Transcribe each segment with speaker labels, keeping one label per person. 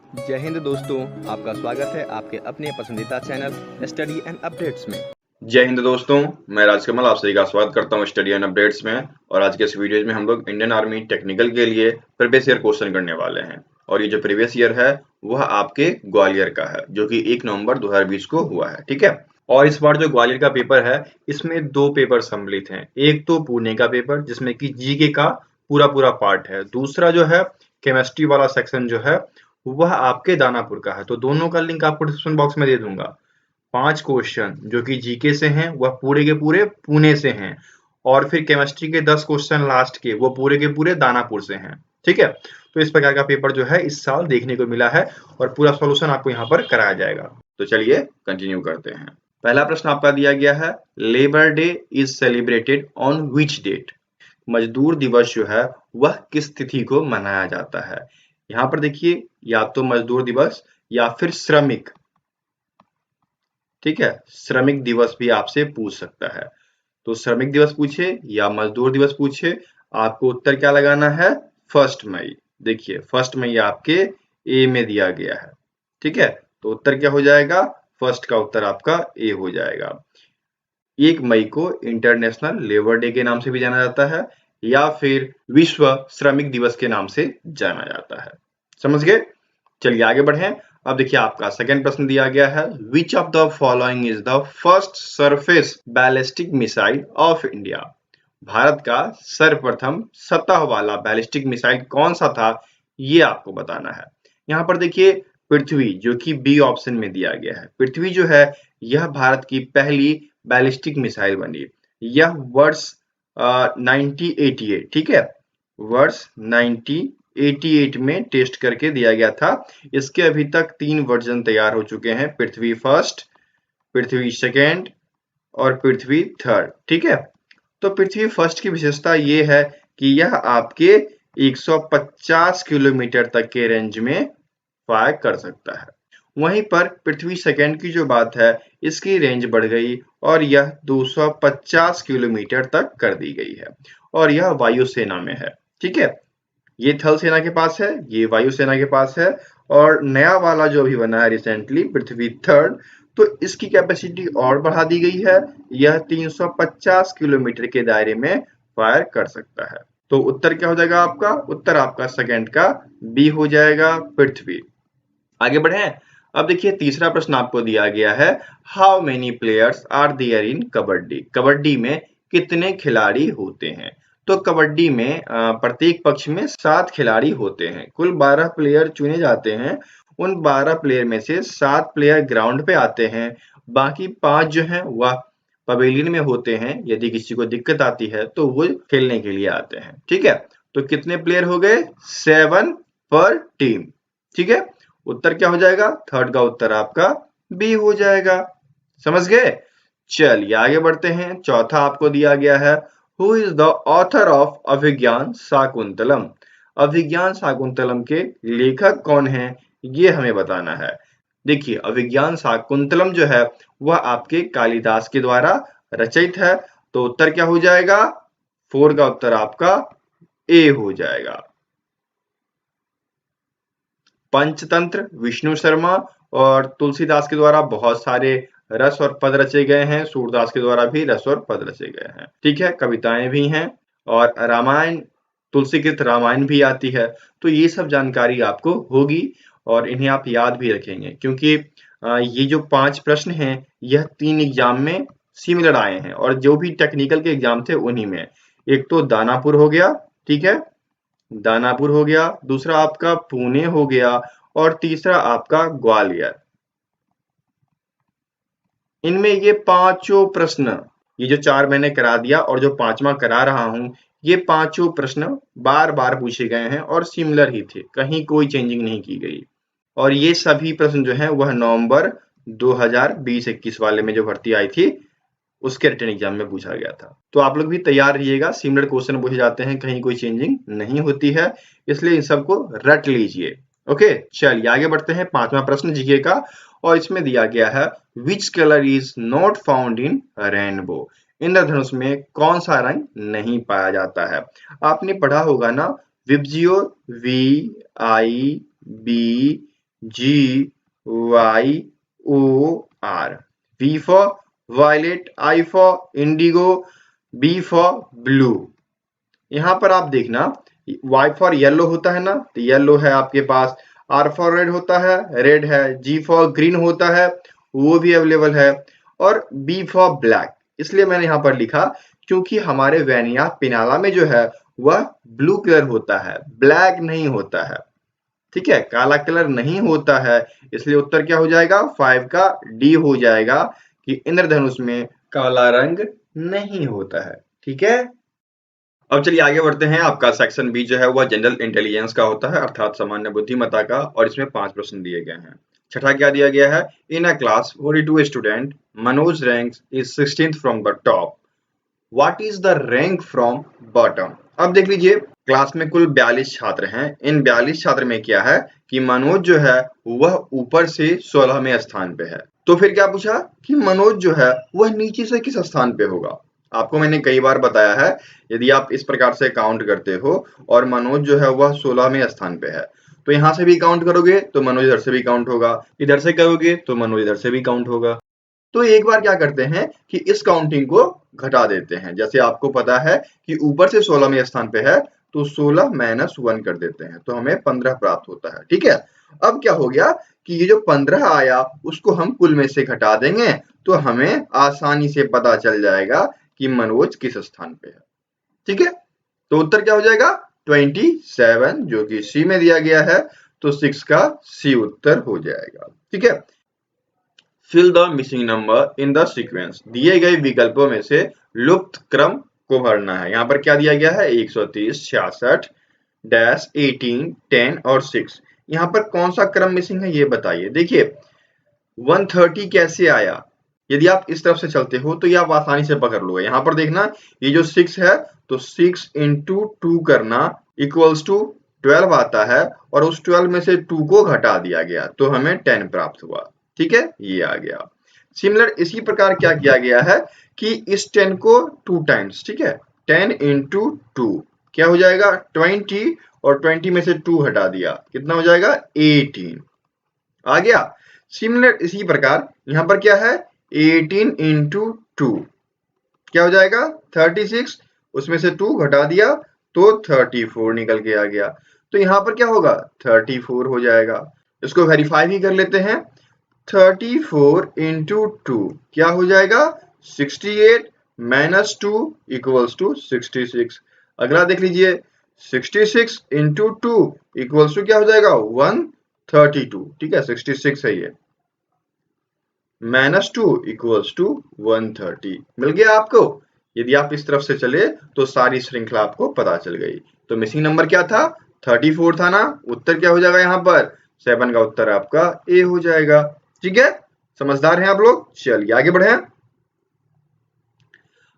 Speaker 1: जय हिंद दोस्तों, आपका स्वागत है आपके अपने पसंदीदा चैनल स्टडी एंड अपडेट्स में।
Speaker 2: जय हिंद दोस्तों, मैं राजकमल आप सभी का स्वागत करता हूं स्टडी एंड अपडेट्स में। और आज के इस वीडियो में हम लोग इंडियन आर्मी टेक्निकल के लिए प्रीवियस ईयर क्वेश्चन करने वाले हैं। और ये जो प्रीवियस ईयर है वह आपके ग्वालियर का है, जो कि 1 नवंबर 2020 को हुआ है। ठीक है। और इस बार जो ग्वालियर का पेपर है इसमें 2 पेपर सम्मिलित हैं। एक तो पुणे का पेपर जिसमें कि जीके का पूरा पार्ट है, दूसरा जो है केमिस्ट्री वाला सेक्शन जो है वह आपके दानापुर का है। तो दोनों का लिंक आपको डिस्क्रिप्शन बॉक्स में दे दूंगा। 5 क्वेश्चन जो कि जीके से हैं वह पूरे के पूरे पुणे से हैं, और फिर केमिस्ट्री के 10 क्वेश्चन लास्ट के वो पूरे के पूरे दानापुर से हैं। ठीक है। तो इस प्रकार का पेपर जो है इस साल देखने को मिला है और पूरा सॉल्यूशन आपको यहाँ पर कराया जाएगा। तो चलिए कंटिन्यू करते हैं। पहला प्रश्न आपका दिया गया है, labour day is celebrated on which date. मजदूर दिवस जो है वह किस तिथि को मनाया जाता है। यहाँ पर देखिए, या तो मजदूर दिवस या फिर श्रमिक, ठीक है, श्रमिक दिवस भी आपसे पूछ सकता है। तो श्रमिक दिवस पूछे या मजदूर दिवस पूछे, आपको उत्तर क्या लगाना है, 1 मई। देखिए 1 मई आपके ए में दिया गया है। ठीक है। तो उत्तर क्या हो जाएगा, फर्स्ट का उत्तर आपका ए हो जाएगा। 1 मई को इंटरनेशनल लेबर डे के नाम से भी जाना जाता है या फिर विश्व श्रमिक दिवस के नाम से जाना जाता है। समझ गए। चलिए आगे बढ़ें। अब देखिए आपका सेकंड प्रश्न दिया गया है, which of the following is the first surface ballistic missile of India. Bharat का सर्वप्रथम सतह वाला बैलिस्टिक मिसाइल कौन सा था, ये आपको बताना है। यहाँ पर देखिए पृथ्वी, जो कि बी ऑप्शन में दिया गया है। पृथ्वी जो है यह भारत की पहली बैलिस्टिक मिसाइल बनी। यह वर्ष 1988, ठीक है, वर्ष 1988 में टेस्ट करके दिया गया था। इसके अभी तक 3 वर्जन तैयार हो चुके हैं, पृथ्वी फर्स्ट, पृथ्वी सेकेंड और पृथ्वी थर्ड। ठीक है। तो पृथ्वी फर्स्ट की विशेषता ये है कि यह आपके 150 किलोमीटर तक के रेंज में फायर कर सकता है। वहीं पर पृथ्वी सेकेंड की जो बात है, इसकी रेंज बढ़ गई और यह 250 किलोमीटर तक कर दी गई है, और यह वायुसेना में है। ठीक है। ये थल सेना के पास है, ये वायुसेना के पास है, और नया वाला जो अभी बना है रिसेंटली पृथ्वी थर्ड, तो इसकी कैपेसिटी और बढ़ा दी गई है। यह 350 किलोमीटर के दायरे में फायर कर सकता है। तो उत्तर क्या हो जाएगा आपका, उत्तर आपका सेकंड का बी हो जाएगा, पृथ्वी। आगे बढ़े। अब देखिए तीसरा प्रश्न आपको दिया गया है, how many players are there in kabaddi. Kabaddi में कितने खिलाड़ी होते हैं। तो कबड्डी में प्रत्येक पक्ष में 7 खिलाड़ी होते हैं। कुल 12 प्लेयर चुने जाते हैं। उन 12 प्लेयर में से 7 प्लेयर ग्राउंड पे आते हैं, बाकी 5 जो हैं वह पवेलियन में होते हैं। यदि किसी को दिक्कत आती है तो वो खेलने के लिए आते हैं। ठीक है। तो कितने प्लेयर हो गए, 7 पर टीम। ठीक है। उत्तर क्या हो जाएगा, थर्ड का उत्तर आपका बी हो जाएगा। समझ गए। चलिए आगे बढ़ते हैं। चौथा आपको दिया गया है, who is the author of Abhijnana Shakuntalam. Abhijnana Shakuntalam के लेखक कौन है, ये हमें बताना है। देखिए अभिज्ञान शाकुंतलम जो है वह आपके कालिदास के द्वारा रचित है। तो उत्तर क्या हो जाएगा, 4 का उत्तर आपका ए हो जाएगा। पंचतंत्र विष्णु शर्मा और तुलसीदास के द्वारा बहुत सारे रस और पद रचे गए हैं। सूरदास के द्वारा भी रस और पद रचे गए हैं। ठीक है। कविताएं भी हैं और रामायण, तुलसीकृत रामायण भी आती है। तो ये सब जानकारी आपको होगी और इन्हें आप याद भी रखेंगे, क्योंकि ये जो 5 प्रश्न हैं यह 3 एग्जाम में सिमिलर आए हैं, और जो भी टेक्निकल के एग्जाम थे उन्हीं में। एक तो दानापुर हो गया, ठीक है, दानापुर हो गया, दूसरा आपका पुणे हो गया, और तीसरा आपका ग्वालियर। इनमें ये पांचों प्रश्न, ये जो 4 मैंने करा दिया और जो 5वां करा रहा हूं, ये पांचों प्रश्न बार बार पूछे गए हैं और सिमिलर ही थे, कहीं कोई चेंजिंग नहीं की गई। और ये सभी प्रश्न जो है वह नवंबर 2020-21 वाले में जो भर्ती आई थी उसके रिटन एग्जाम में पूछा गया था। तो आप लोग भी तैयार रहिएगा, सिमिलर क्वेश्चन पूछे जाते हैं, कहीं कोई चेंजिंग नहीं होती है, इसलिए इन सबको रट लीजिए। ओके। चलिए आगे बढ़ते हैं। 5वां प्रश्न जीके का, और इसमें दिया गया है, which colour is not found in rainbow. इंद्रधनुष में कौन सा रंग नहीं पाया जाता है। आपने पढ़ा होगा ना, विब्जियो, VIBGYO, GYOR, V for violet, I for indigo, B for blue। यहाँ पर आप देखना Y फॉर येलो होता है ना, तो येलो है आपके पास, R फॉर रेड होता है, रेड है, G फॉर ग्रीन होता है, वो भी अवेलेबल है, और B फॉर ब्लैक। इसलिए मैंने यहाँ पर लिखा क्योंकि हमारे वैनिया पिनाला में जो है वह ब्लू कलर होता है, ब्लैक नहीं होता है, ठीक है, काला कलर नहीं होता है। इसलिए उत्तर क्या हो जाएगा, 5 का डी हो जाएगा कि इंद्रधनुष में काला रंग नहीं होता है। ठीक है, अब चलिए आगे बढ़ते हैं। आपका सेक्शन बी जो है वह जनरल इंटेलिजेंस का होता है, अर्थात सामान्य बुद्धिमत्ता का, और इसमें 5 प्रश्न दिए गए हैं। छठा क्या दिया गया है, in a class 42 student Manoj ranks is 16th from the top, what is the rank from bottom. अब देख लीजिए, क्लास में कुल 42 छात्र हैं। इन 42 छात्र में क्या है कि मनोज जो है वह ऊपर से 16वें स्थान पे है। तो फिर क्या पूछा कि मनोज जो है वह नीचे से किस स्थान पे होगा। आपको मैंने कई बार बताया है, यदि आप इस प्रकार से काउंट करते हो और मनोज जो है वह 16वें स्थान पे है, तो यहाँ से भी काउंट करोगे तो मनोज इधर से भी काउंट होगा, इधर से करोगे तो मनोज इधर से भी काउंट होगा। तो एक बार क्या करते हैं कि इस काउंटिंग को घटा देते हैं। जैसे आपको पता है कि ऊपर से 16वें स्थान पे है, तो 16 माइनस 1 कर देते हैं, तो हमें 15 प्राप्त होता है। ठीक है, अब क्या हो गया कि ये जो 15 आया उसको हम कुल में से घटा देंगे, तो हमें आसानी से पता चल जाएगा कि मनोज किस स्थान पे है। ठीक है, तो उत्तर क्या हो जाएगा 27, जो कि सी में दिया गया है, तो 6 का सी उत्तर हो जाएगा। ठीक है, fill the missing number in the sequence, दिए गए विकल्पों में से लुप्त क्रम को भरना है। यहाँ पर क्या दिया गया है 130, 66, डैश 18, 10 और 6। यहाँ पर कौन सा क्रम मिसिंग है ये बताइए। देखिए 130 कैसे आया, यदि आप इस तरफ से चलते हो तो ये आप आसानी से पकड़ लोगे। यहाँ पर देखना ये जो 6 है, तो 6 इंटू 2 करना इक्वल्स टू 12 आता है, और उस 12 में से 2 को घटा दिया गया तो हमें 10 प्राप्त हुआ। ठीक है, ये आ गया। सिमिलर इसी प्रकार क्या किया गया है कि इस 10 को 2 टाइम्स, ठीक है, 10 इंटू 2 क्या हो जाएगा 20, और 20 में से 2 हटा दिया, कितना हो जाएगा 18 आ गया। सिमिलर इसी प्रकार यहाँ पर क्या है 18 इंटू 2 क्या हो जाएगा 36, उसमें से 2 घटा दिया तो 34 निकल के आ गया, तो यहाँ पर क्या होगा 34 हो जाएगा। इसको वेरीफाई भी कर लेते हैं। 34 इंटू 2 क्या हो जाएगा 68 माइनस 2 इक्वल्स टू 66। अगला देख लीजिए 66 इंटू 2 इक्वल्स टू क्या हो जाएगा 132। ठीक है, 66 है ये, माइनस 2 इक्वल्स टू 130। मिल गया आपको। यदि आप इस तरफ से चले तो सारी श्रृंखला आपको पता चल गई। तो मिसिंग नंबर क्या था 34 था ना, उत्तर क्या हो जाएगा यहाँ पर 7 का उत्तर आपका ए हो जाएगा। ठीक है, समझदार हैं आप लोग। चलिए आगे बढ़े।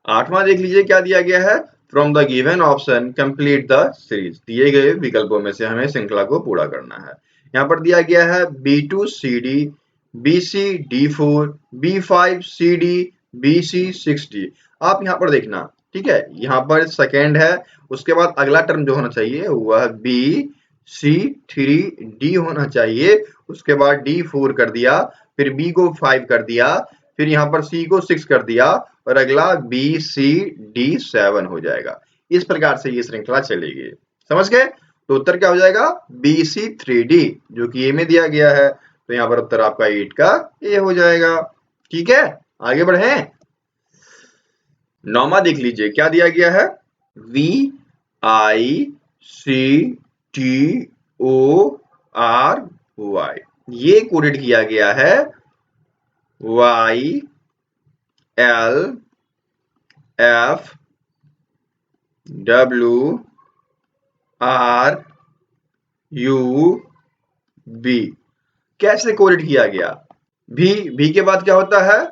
Speaker 2: 8वां देख लीजिए क्या दिया गया है, from the given option complete the series, दिए गए विकल्पों में से हमें श्रृंखला को पूरा करना है। यहाँ पर दिया गया है B2 CD, BC D4, B5 CD, BC 6D। आप यहाँ पर देखना, ठीक है, यहाँ पर सेकेंड है, उसके बाद अगला टर्म जो होना चाहिए वह BC3D होना चाहिए, उसके बाद D4 कर दिया, फिर B को 5 कर दिया, फिर यहाँ पर C को 6 कर दिया, और अगला BCD7 हो जाएगा। इस प्रकार से ये श्रृंखला चलेगी। समझ गए? तो उत्तर क्या हो जाएगा BC3D, जो कि ए में दिया गया है, तो यहाँ पर उत्तर आपका 8 का ए हो जाएगा। ठीक है, आगे बढ़े। 9वां देख लीजिए क्या दिया गया है, VICTORY, ये कोडेड किया गया है YLFWRUB। कैसे कोडेड किया गया, भी के बाद क्या होता है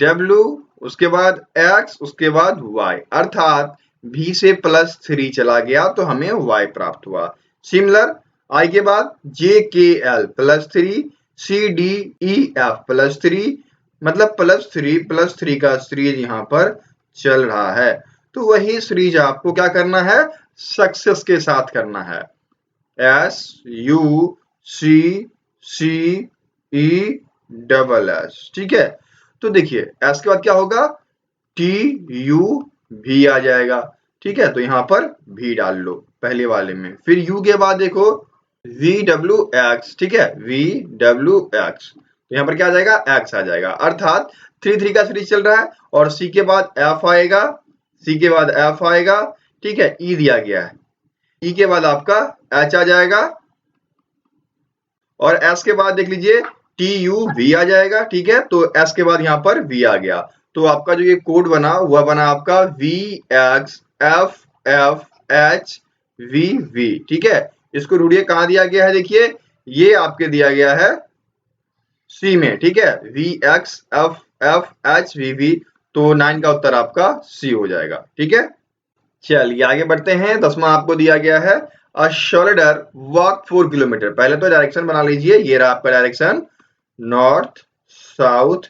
Speaker 2: W, उसके बाद X, उसके बाद Y, अर्थात V से +3 चला गया तो हमें Y प्राप्त हुआ। सिमिलर I के बाद JKL +3, CDEF +3, मतलब +3 का सीरीज यहाँ पर चल रहा है, तो वही सीरीज आपको क्या करना है सक्सेस के साथ करना है। SUCCESS CESS, ठीक है। तो देखिए S के बाद क्या होगा, TUV आ जाएगा, ठीक है। तो यहाँ पर V डाल लो पहले वाले में, फिर U के बाद देखो VWX, ठीक है, VWX, तो यहाँ पर क्या आ जाएगा, X आ जाएगा, अर्थात 3 का सीरीज चल रहा है और C के बाद F आएगा, C के बाद F आएगा, ठीक है, E दिया गया है, E के बाद आपका H आ जाएगा और S के बाद देख लीजिए TUV आ जाएगा, ठीक है। तो S के बाद यहाँ पर V आ गया, तो आपका जो ये कोड बना वह बना आपका VXFFHVV, ठीक है। इसको ढूंढिए कहाँ दिया गया है, देखिए ये आपके दिया गया है C में, ठीक है, VXFFHVV, तो 9 का उत्तर आपका C हो जाएगा, ठीक है। चलिए आगे बढ़ते हैं। 10वां आपको दिया गया है अ शोल्डर वॉक 4 किलोमीटर। पहले तो डायरेक्शन बना लीजिए, ये रहा आपका direction, north south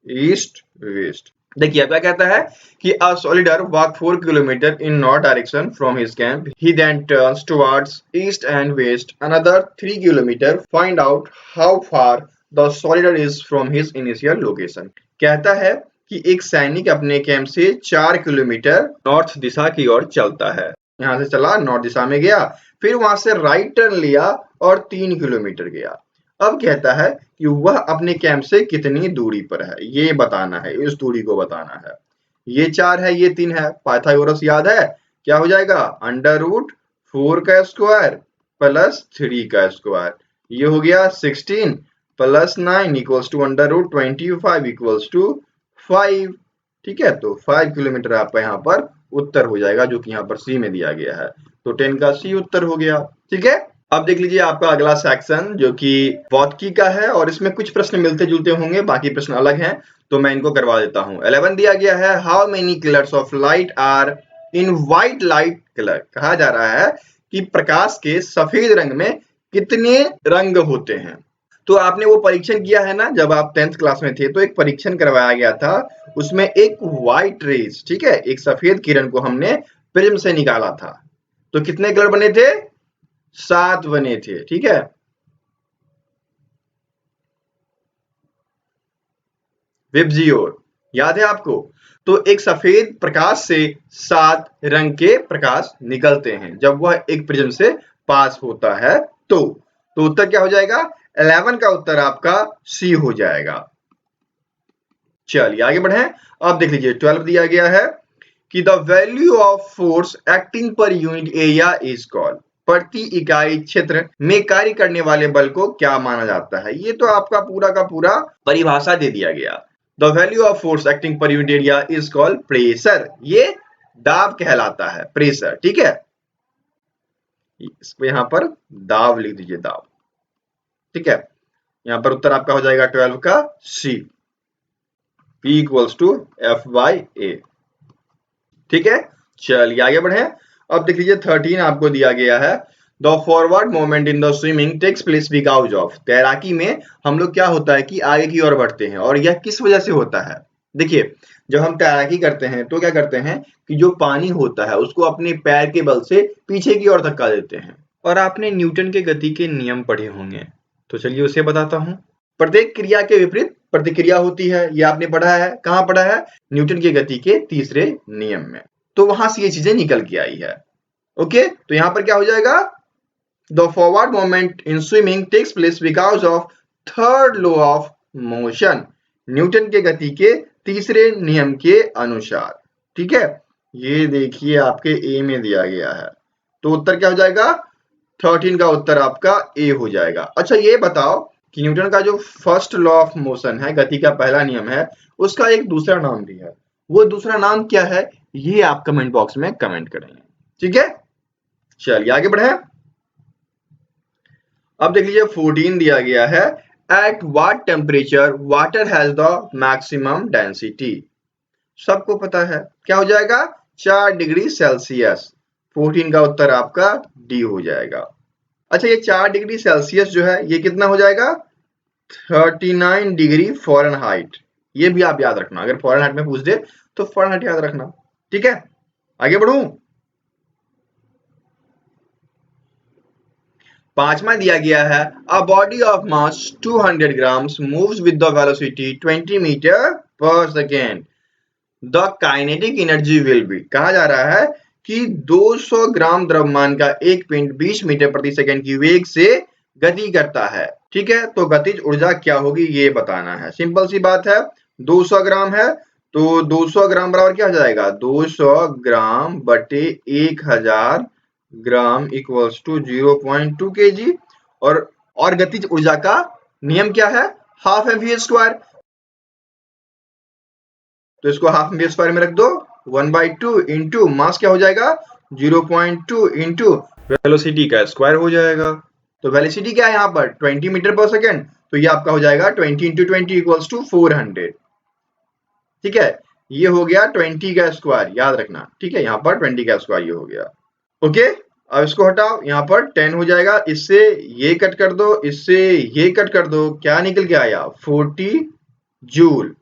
Speaker 2: east west. देखिए क्या कहता है कि a soldier walk 4 kilometre in north direction from his camp, he then turns towards east and west another 3 kilometre, find out how far the soldier is from his initial location. कहता है कि एक सैनिक अपने कैंप से 4 kilometre north दिशा की ओर चलता है, यहाँ से चला नॉर्थ दिशा में गया, फिर वहां से राइट टर्न लिया और 3 किलोमीटर गया। अब कहता है कि वह अपने कैंप से कितनी दूरी पर है, ये बताना है, इस दूरी को बताना है। ये 4 है, ये 3 है, पाइथागोरस याद है, क्या हो जाएगा, √4 का स्क्वायर प्लस 3 का स्क्वायर, ये हो गया 16 plus 9 equals to √25 equals to 5, ठीक है। तो 5 किलोमीटर आपका यहाँ पर उत्तर हो जाएगा, जो कि यहाँ पर सी में दिया गया है, तो 10 का सी उत्तर हो गया, ठीक है। अब देख लीजिए आपका अगला सेक्शन जो कि भौतिकी का है और इसमें कुछ प्रश्न मिलते जुलते होंगे, बाकी प्रश्न अलग हैं, तो मैं इनको करवा देता हूं। 11 दिया गया है, how many colours of light are in white light colour. कहा जा रहा है कि प्रकाश के सफेद रंग में कितने रंग होते हैं। तो आपने वो परीक्षण किया है ना, जब आप 10th क्लास में थे, तो एक परीक्षण करवाया गया था, उसमें एक व्हाइट रेज, ठीक है, एक सफेद किरण को हमने प्रिज्म से निकाला था, तो कितने कलर बने थे, 7 बने थे, ठीक है। विबजियोर याद है आपको, तो एक सफेद प्रकाश से 7 रंग के प्रकाश निकलते हैं जब वह एक प्रिज्म से पास होता है, तो उत्तर क्या हो जाएगा, 11 का उत्तर आपका सी हो जाएगा। चलिए आगे बढ़े। अब देख लीजिए 12 दिया गया है कि the value of force acting per unit area is called. प्रति इकाई क्षेत्र में कार्य करने वाले बल को क्या माना जाता है। ये तो आपका पूरा का पूरा परिभाषा दे दिया गया। The value of force acting per unit area is called pressure, ये दाब कहलाता है, प्रेशर, ठीक है। इसको यहां पर दाब लिख दीजिए, दाब, ठीक है। यहां पर उत्तर आपका हो जाएगा 12 का सी, P इक्वल्स टू F/A, ठीक है। चलिए आगे बढ़े। अब देख लीजिए 13 आपको दिया गया है, the forward movement in the swimming takes place because of. तैराकी में हम लोग क्या होता है कि आगे की ओर बढ़ते हैं, और यह किस वजह से होता है। देखिए जब हम तैराकी करते हैं तो क्या करते हैं कि जो पानी होता है उसको अपने पैर के बल से पीछे की ओर धक्का देते हैं, और आपने न्यूटन के गति के नियम पढ़े होंगे, तो चलिए उसे बताता हूं। प्रत्येक क्रिया के विपरीत प्रतिक्रिया होती है, ये आपने पढ़ा है, कहां पढ़ा है, न्यूटन की गति के तीसरे नियम में, तो वहां से ये चीजें निकल के आई है। ओके, तो यहां पर क्या हो जाएगा, the forward movement in swimming takes place because of third law of motion, Newton के गति के तीसरे नियम के अनुसार, ठीक है। ये देखिए आपके ए में दिया गया है, तो उत्तर क्या हो जाएगा, 13 का उत्तर आपका ए हो जाएगा। अच्छा ये बताओ कि न्यूटन का जो फर्स्ट लॉ ऑफ मोशन है, गति का पहला नियम है, उसका एक दूसरा नाम भी है, वो दूसरा नाम क्या है, ये आप कमेंट बॉक्स में कमेंट करेंगे, ठीक है। चलिए आगे बढ़े। अब देख लीजिए 14 दिया गया है, at what temperature water has the maximum density. सबको पता है क्या हो जाएगा, 4 डिग्री सेल्सियस। 14 का उत्तर आपका डी हो जाएगा। अच्छा ये 4 डिग्री सेल्सियस जो है ये कितना हो जाएगा, 39 डिग्री फ़ारेनहाइट। ये भी आप याद रखना, अगर फ़ारेनहाइट में पूछ दे तो फ़ारेनहाइट याद रखना, ठीक है। आगे बढ़ूं, पांचवा दिया गया है a body of mass 200 grams moves with the velocity 20 metre पर second, the kinetic energy will be. कहा जा रहा है कि 200 ग्राम द्रव्यमान का एक पिंड 20 मीटर प्रति सेकंड की वेग से गति करता है, ठीक है। तो गतिज ऊर्जा क्या होगी ये बताना है। सिंपल सी बात है, 200 ग्राम है तो 200 ग्राम बराबर क्या हो जाएगा, 200 ग्राम बटे 1000 ग्राम इक्वल्स टू 0.2 kg। और गतिज ऊर्जा का नियम क्या है, हाफ mv स्क्वायर। तो इसको हाफ mv स्क्वायर में रख दो, 1/2 इंटू मास क्या हो जाएगा 0.2 इंटू वेलोसिटी का स्क्वायर हो जाएगा। तो वेलोसिटी क्या है यहाँ पर 20 मीटर पर सेकेंड, तो ये आपका हो जाएगा 20 इंटू 20 इक्वल्स टू 400, ठीक है। ये हो गया 20 का स्क्वायर, याद रखना, ठीक है। यहाँ पर 20 का स्क्वायर ये हो गया, ओके। अब इसको हटाओ, यहाँ पर 10 हो जाएगा, इससे ये कट कर दो, इससे ये कट कर दो, क्या निकल के आया 40 जूल।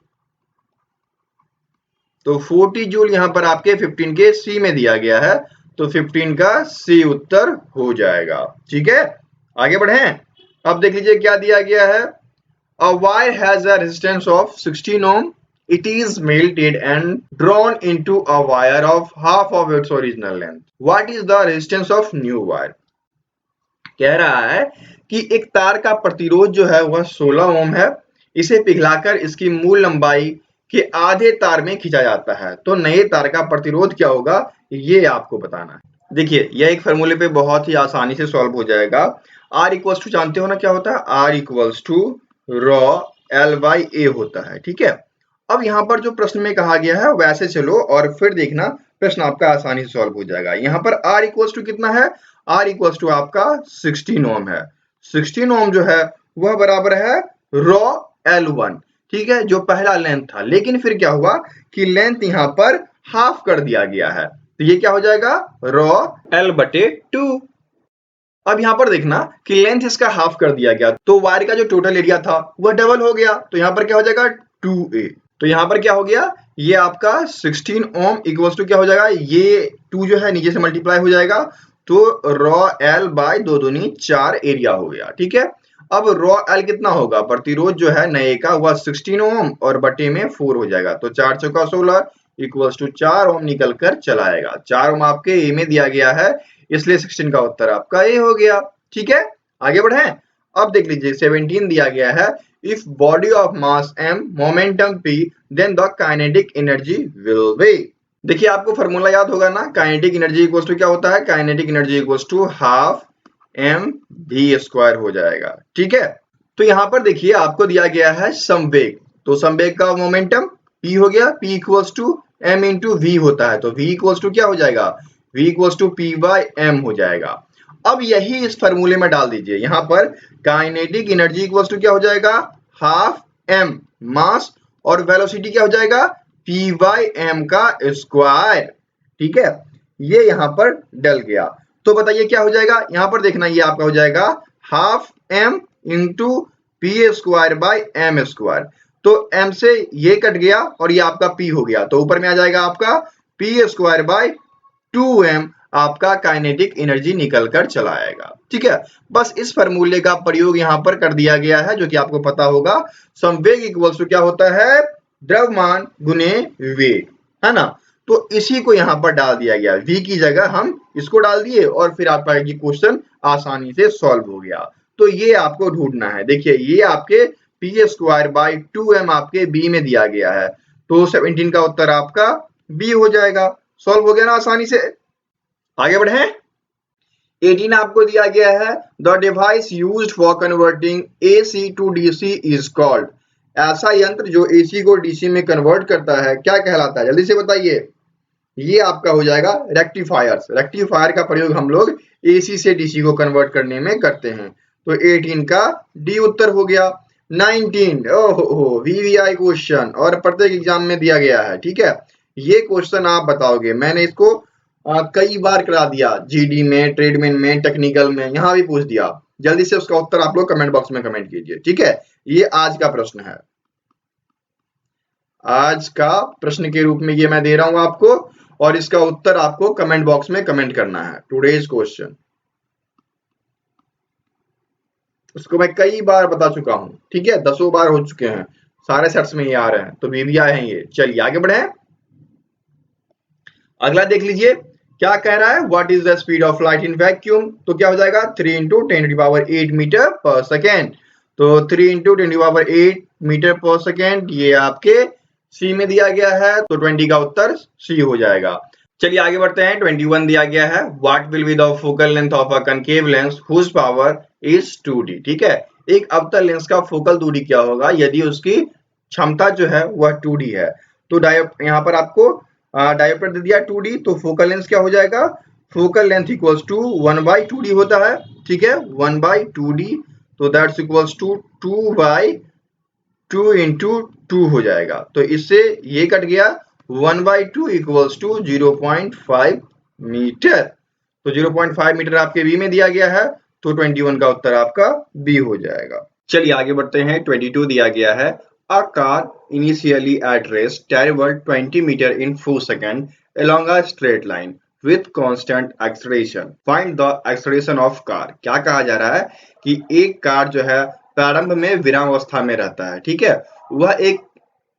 Speaker 2: तो 40 जूल यहाँ पर आपके 15 के सी में दिया गया है, तो 15 का सी उत्तर हो जाएगा, ठीक है। आगे बढ़े, अब देख लीजिए क्या दिया गया है। A wire has a resistance of 16 ohm. It is melted and drawn into a wire of half of its original length. What is the resistance of new wire? कह रहा है कि एक तार का प्रतिरोध जो है वह 16 ओम है, इसे पिघलाकर इसकी मूल लंबाई के आधे तार में खींचा जाता है। तो नए तार का प्रतिरोध क्या होगा ये आपको बताना है। देखिए यह एक फॉर्मूले पे बहुत ही आसानी से सॉल्व हो जाएगा। R इक्वल्स टू जानते हो ना क्या होता है, R equals to rho L by A होता है, ठीक है। अब यहाँ पर जो प्रश्न में कहा गया है वैसे चलो और फिर देखना प्रश्न आपका आसानी से सॉल्व हो जाएगा। यहाँ पर R इक्वल्स टू कितना है, R इक्वल्स टू आपका 16 ओम है। 16 ओम जो है वह बराबर है रॉ L1, ठीक है, जो पहला लेंथ था। लेकिन फिर क्या हुआ कि लेंथ यहाँ पर हाफ कर दिया गया है, तो ये क्या हो जाएगा रॉ L बटे 2। अब यहाँ पर देखना कि लेंथ इसका हाफ कर दिया गया, तो वायर का जो टोटल एरिया था वह डबल हो गया, तो यहाँ पर क्या हो जाएगा 2a। तो यहाँ पर क्या हो गया, ये आपका 16 ओम इक्वल्स टू क्या हो जाएगा, ये 2 जो है नीचे से मल्टीप्लाई हो जाएगा, तो रॉ L बाय 2 दूनी 4 एरिया हो गया, ठीक है। अब रॉ L कितना होगा, प्रतिरोध जो है नए का वह 16 ओम और बटे में 4 हो जाएगा, तो 4 चौका 16 इक्वल्स टू 4 ओम निकल कर चला आएगा। 4 ओम आपके ए में दिया गया है, इसलिए 16 का उत्तर आपका ए हो गया, ठीक है। आगे बढ़े, अब देख लीजिए 17 दिया गया है, if body of mass m momentum p then the kinetic energy will be. देखिए आपको फॉर्मूला याद होगा ना, काइनेटिक एनर्जी इक्वल्स टू क्या होता है, kinetic energy equals to half mv square हो जाएगा, ठीक है। तो यहाँ पर देखिए आपको दिया गया है संवेग, तो संवेग का मोमेंटम p हो गया, p equals to m into v होता है, तो v इक्वल्स टू क्या हो जाएगा, v equals to p by m हो जाएगा। अब यही इस फॉर्मूले में डाल दीजिए, यहाँ पर काइनेटिक एनर्जी इक्वल्स टू क्या हो जाएगा हाफ m मास और वेलोसिटी क्या हो जाएगा p बाय m का स्क्वायर, ठीक है। ये यहाँ पर डल गया, तो बताइए क्या हो जाएगा, यहाँ पर देखना ये आपका हो जाएगा half m into P square by M square. तो m से ये कट गया और ये आपका p हो गया, तो ऊपर में आ जाएगा आपका पी स्क्वायर बाय 2m आपका काइनेटिक एनर्जी निकल कर चला आएगा, ठीक है। बस इस फॉर्मूले का प्रयोग यहाँ पर कर दिया गया है, जो कि आपको पता होगा, संवेग इक्वल्स टू क्या होता है द्रव्यमान गुने वेग, है ना। तो इसी को यहाँ पर डाल दिया गया, v की जगह हम इसको डाल दिए और फिर आपका ये क्वेश्चन आसानी से सॉल्व हो गया। तो ये आपको ढूंढना है, देखिए ये आपके पी स्क्वायर बाय 2m आपके b में दिया गया है, तो 17 का उत्तर आपका b हो जाएगा। सॉल्व हो गया ना आसानी से। आगे बढ़े, 18 आपको दिया गया है, the device used for converting AC to DC is called. ऐसा यंत्र जो AC को DC में कन्वर्ट करता है क्या कहलाता है, जल्दी से बताइए। ये आपका हो जाएगा रेक्टिफायर्स। रेक्टिफायर का प्रयोग हम लोग AC से DC को कन्वर्ट करने में करते हैं, तो 18 का डी उत्तर हो गया। 19 ओहो VVI क्वेश्चन और प्रत्येक एग्जाम में दिया गया है, ठीक है। ये क्वेश्चन आप बताओगे, मैंने इसको कई बार करा दिया, GD में, ट्रेडमेन में, टेक्निकल में, यहाँ भी पूछ दिया। जल्दी से उसका उत्तर आप लोग कमेंट बॉक्स में कमेंट कीजिए, ठीक है। ये आज का प्रश्न है, आज का प्रश्न के रूप में ये मैं दे रहा हूं आपको, और इसका उत्तर आपको कमेंट बॉक्स में कमेंट करना है। टुडेज क्वेश्चन, उसको मैं कई बार बता चुका हूं, ठीक है, 10 बार हो चुके हैं, सारे सेट्स में ये आ रहे हैं, तो बी भी आए हैं ये। चलिए आगे बढ़े, अगला देख लीजिए क्या कह रहा है, what is the speed of light in vacuum. तो क्या हो जाएगा 3 इंटू 10⁸ मीटर पर सेकेंड। तो 3 इंटू 10⁸ मीटर पर सेकेंड ये आपके सी में दिया गया है, तो 20 का उत्तर सी हो जाएगा। चलिए आगे बढ़ते हैं, 21 दिया गया है, what will be the focal length of a concave lens whose power is 2d। ठीक है, एक अवतल लेंस का फोकल दूरी क्या होगा यदि उसकी क्षमता जो है वह 2d है। तो यहाँ पर आपको डायोप्टर दे दिया 2d, तो फोकल लेंथ क्या हो जाएगा, focal length equals to 1/2d होता है। ठीक है, 1/2d, तो दैट्स इक्वल्स टू 2/2 इंटू 2 हो जाएगा। तो इससे ये कट गया, 1/2 इक्वल्स टू 0.5 मीटर। तो 0.5 मीटर आपके बी में दिया गया है, तो 21 का उत्तर आपका बी हो जाएगा। चलिए आगे बढ़ते हैं, 22 दिया गया है, a car initially at rest traveled 20 meter in 4 seconds along a straight line with constant acceleration. Find the acceleration of car. क्या कहा जा रहा है कि एक कार जो है प्रारंभ में विरामावस्था में रहता है, ठीक है, वह एक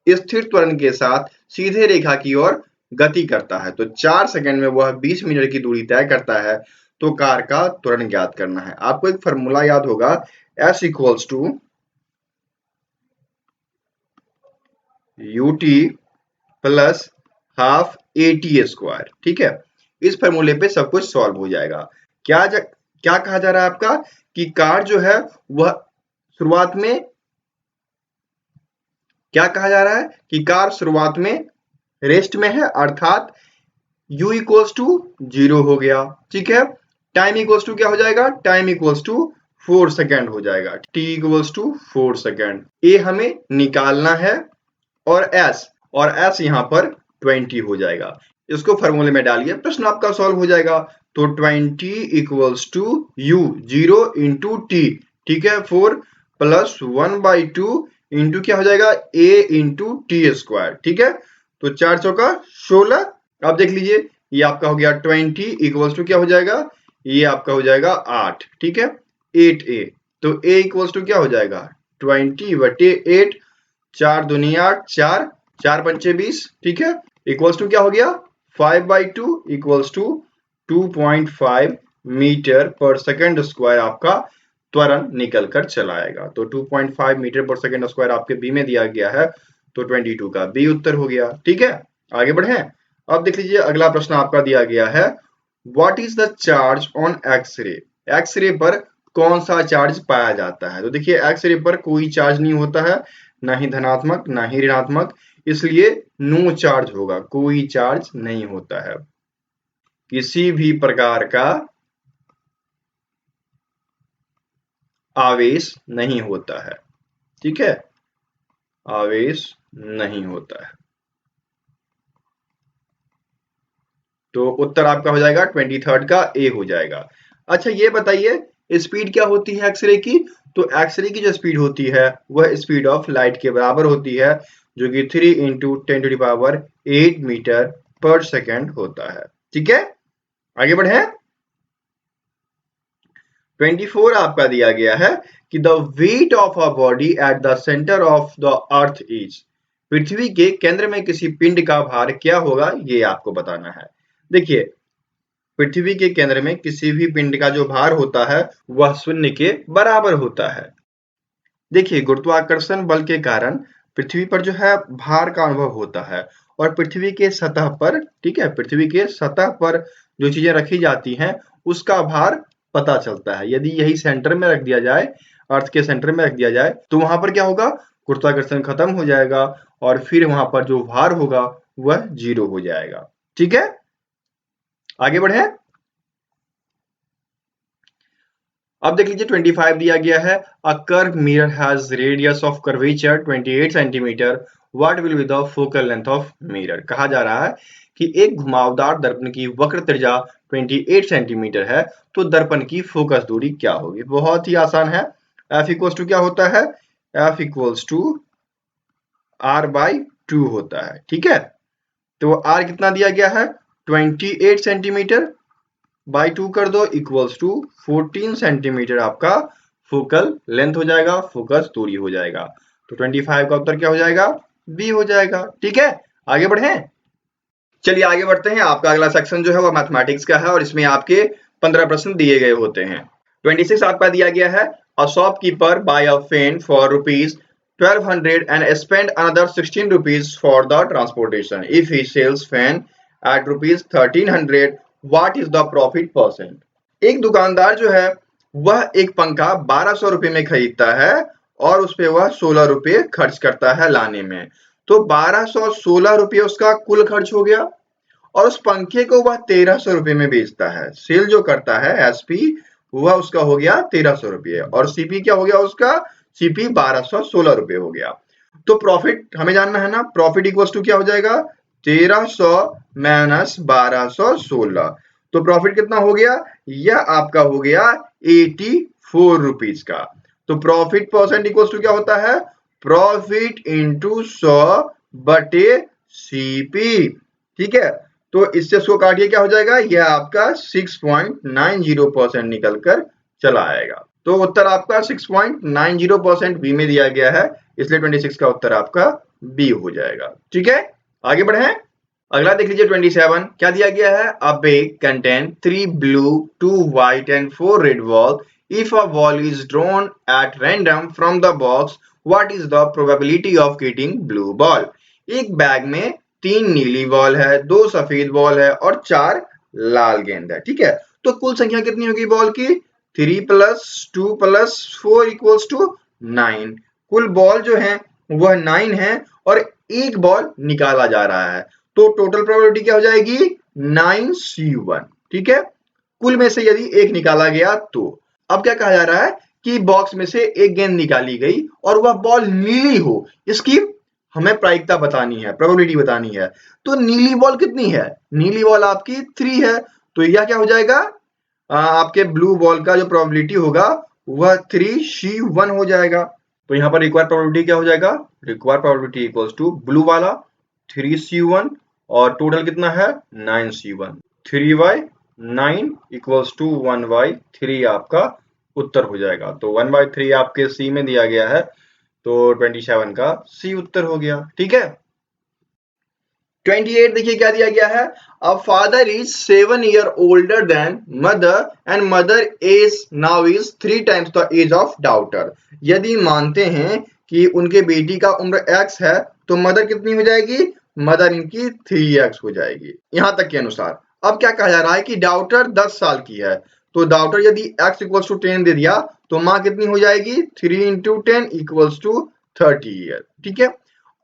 Speaker 2: स्थिर त्वरण के साथ सीधे रेखा की ओर गति करता है, तो 4 सेकंड में वह 20 मीटर की दूरी तय करता है, तो कार का त्वरण ज्ञात करना है। आपको एक फॉर्मूला याद होगा, S equals to ut plus half AT square. ठीक है, इस फॉर्मूले पे सब कुछ सॉल्व हो जाएगा। क्या कहा जा रहा है आपका कि कार जो है वह शुरुआत में, क्या कहा जा रहा है कि कार शुरुआत में रेस्ट में है, अर्थात u इक्वल्स टू 0 हो गया। ठीक है, टाइम इक्वल्स टू क्या हो जाएगा, टाइम इक्वल्स टू 4 सेकेंड हो जाएगा, t इक्वल्स टू 4 सेकेंड। ए हमें निकालना है और s यहाँ पर 20 हो जाएगा। इसको फॉर्मूले में डालिए, प्रश्न आपका सॉल्व हो जाएगा। तो 20 equals to u 0 into T, ठीक है, 4 प्लस 1/2 इंटू क्या हो जाएगा a इंटू टी स्क्वायर। ठीक है, तो 4 चौका 16। अब देख लीजिए ये आपका हो गया 20 इक्वल्स टू क्या हो जाएगा, ये आपका हो जाएगा 8। ठीक है, 8a, तो a इक्वल्स टू क्या हो जाएगा 20/8, 4 दूनी 8, 4 पंचे 20। ठीक है, इक्वल्स टू क्या हो गया 5/2 इक्वल्स टू 2.5 मीटर पर सेकेंड स्क्वायर आपका त्वरण निकल कर चला आएगा। तो 2.5 मीटर पर सेकेंड स्क्वायर आपके बी में दिया गया है, तो 22 का बी उत्तर हो गया। ठीक है, आगे बढ़े, अब देख लीजिए अगला प्रश्न आपका दिया गया है, what is the charge on x-ray. X-ray पर कौन सा चार्ज पाया जाता है। तो देखिए एक्सरे पर कोई चार्ज नहीं होता है, ना ही धनात्मक ना ही ऋणात्मक, इसलिए नो चार्ज होगा, कोई चार्ज नहीं होता है, किसी भी प्रकार का आवेश नहीं होता है। ठीक है, आवेश नहीं होता है, तो उत्तर आपका हो जाएगा 23 का ए हो जाएगा। अच्छा ये बताइए स्पीड क्या होती है एक्सरे की। तो एक्सरे की जो स्पीड होती है वह स्पीड ऑफ लाइट के बराबर होती है, जो कि 3 इंटू 10⁸ मीटर पर सेकेंड होता है। ठीक है, आगे बढ़े, 24 आपका दिया गया है कि the weight of a body at the centre of the earth is. पृथ्वी के केंद्र में किसी पिंड का भार क्या होगा ये आपको बताना है। देखिए पृथ्वी के केंद्र में किसी भी पिंड का जो भार होता है वह 0 के बराबर होता है। देखिए गुरुत्वाकर्षण बल के कारण पृथ्वी पर जो है भार का अनुभव होता है, और पृथ्वी के सतह पर, ठीक है, पृथ्वी के सतह पर जो चीजें रखी जाती हैं उसका भार पता चलता है। यदि यही सेंटर में रख दिया जाए, अर्थ के सेंटर में रख दिया जाए, तो वहां पर क्या होगा, गुरुत्वाकर्षण खत्म हो जाएगा और फिर वहां पर जो भार होगा वह 0 हो जाएगा। ठीक है, आगे बढ़े, अब देख लीजिए 25 दिया गया है, a curve mirror has radius of curvature 28 centimetre, what will be the focal length of mirror. कहा जा रहा है कि एक घुमावदार दर्पण की वक्र त्रिज्या 28 सेंटीमीटर है, तो दर्पण की फोकस दूरी क्या होगी। बहुत ही आसान है, F इक्वल्स टू क्या होता है, F इक्वल्स टू R/2 होता है। ठीक है, तो R कितना दिया गया है 28 सेंटीमीटर, बाई 2 कर दो इक्वल्स टू 14 सेंटीमीटर आपका फोकल लेंथ हो जाएगा, फोकस दूरी हो जाएगा। तो 25 का उत्तर क्या हो जाएगा? बी हो जाएगा। ठीक है, आगे बढ़े। चलिए आगे बढ़ते हैं। आपका अगला सेक्शन जो है वो मैथमेटिक्स का है और इसमें आपके 15 प्रश्न दिए गए होते हैं। 26 आपका दिया गया है, a shopkeeper buy a fan for rupees 1200 and spend another 16 rupees for the transportation. If he sells fan at rupees 1300, what is the profit %? एक दुकानदार जो है वह एक पंखा 1200 रुपए में खरीदता है और उस पे वह 16 रुपए खर्च करता है लाने में। तो 1216 रुपए उसका कुल खर्च हो गया और उस पंखे को वह 1300 रुपए में बेचता है। सेल जो करता है एसपी वह उसका हो गया 1300 रुपए और सीपी क्या हो गया उसका? सीपी 1216 रुपए हो गया। तो प्रॉफिट हमें जानना है ना, प्रॉफिट इक्वल्स टू क्या हो जाएगा? 1300 माइनस 1216। तो प्रॉफिट कितना हो गया? यह आपका हो गया 84 रुपीज का। तो प्रॉफिट परसेंट इक्वल्स टू क्या होता है? प्रॉफिट इंटू 100 बटे सीपी। ठीक है, तो इससे इसको काटिए, क्या हो जाएगा? यह आपका 6.90% निकल कर चला आएगा। तो उत्तर आपका 6.90% बी में दिया गया है, इसलिए 26 का उत्तर आपका बी हो जाएगा। ठीक है, आगे बढ़े। अगला देख लीजिए 27। क्या दिया गया है? अ bag contain 3 blue 2 white and 4 red ball. If a ball is drawn at random from the box, what is the probability of getting blue ball? एक बैग में 3 नीली बॉल है, 2 सफेद बॉल है और 4 लाल गेंद है। ठीक है, तो कुल संख्या कितनी होगी बॉल की? 3 प्लस 2 प्लस 4 इक्वल्स टू 9। कुल बॉल जो है वह 9 है और एक बॉल निकाला जा रहा है, तो टोटल प्रोबेबिलिटी क्या हो जाएगी? 9C1। ठीक है, कुल में से यदि एक निकाला गया तो। अब क्या कहा जा रहा है कि बॉक्स में से एक गेंद निकाली गई और वह बॉल नीली हो, इसकी हमें प्रायिकता बतानी है, प्रोबेबिलिटी बतानी है। तो नीली बॉल कितनी है? नीली बॉल आपकी 3 है, तो यह क्या हो जाएगा? आपके ब्लू बॉल का जो प्रोबेबिलिटी होगा वह 3C1 हो जाएगा। तो यहाँ पर रिक्वायर्ड प्रोबेबिलिटी क्या हो जाएगा? Required probability equals to blue वाला 3C1 और टोटल कितना है? 9C1। 3/9 इक्वल्स टू 1/3 आपका उत्तर हो जाएगा। तो 1/3 आपके सी में दिया गया है, तो 27 का सी उत्तर हो गया। ठीक है, 28 देखिए क्या दिया गया है? A father is 7 year older than mother and mother age now is 3 times the age of daughter. यदि मानते हैं कि उनके बेटी का उम्र x है तो मदर कितनी हो जाएगी? मदर इनकी 3x हो जाएगी, यहां तक के अनुसार। अब क्या कहा जा रहा है कि डॉटर 10 साल की है, तो डॉटर यदि x इक्वल्स टू 10 दे दिया तो माँ कितनी हो जाएगी? 3 इंटू 10 इक्वल्स टू 30 ईयर। ठीक है,